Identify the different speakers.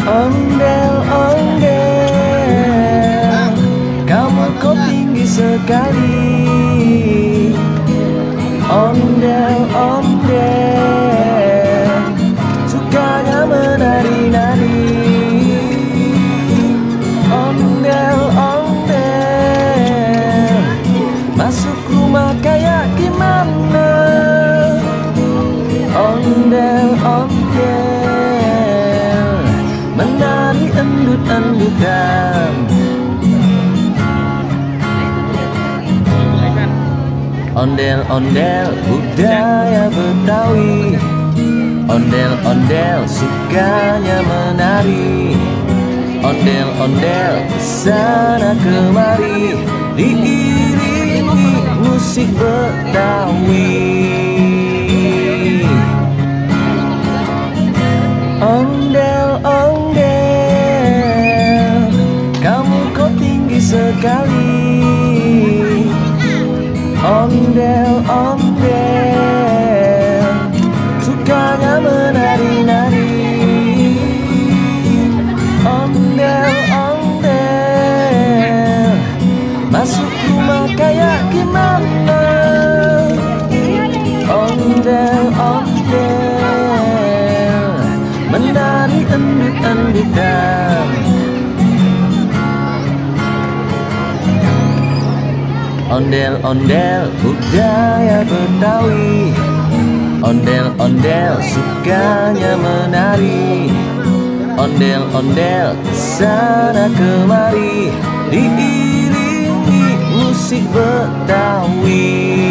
Speaker 1: Ondel-ondel, kamu kok tinggi sekali. Ondel-ondel, sukanya menari-nari. Ondel-ondel, masuk rumah kayak gimana? Ondel-ondel, menari endut-endutan. Ondel-ondel, budaya Betawi. Ondel-ondel, sukanya menari. Ondel-ondel, sana kemari, diiringi musik Betawi. Ondel-ondel, kamu kok tinggi sekali. Ondel-ondel, sukanya menari-nari. Ondel-ondel, masuk rumah kayak gimana? Ondel-ondel, menari endut-endutan. Ondel-ondel, budaya Betawi. Ondel-ondel, sukanya menari. Ondel-ondel, sana kemari, diiringi musik Betawi.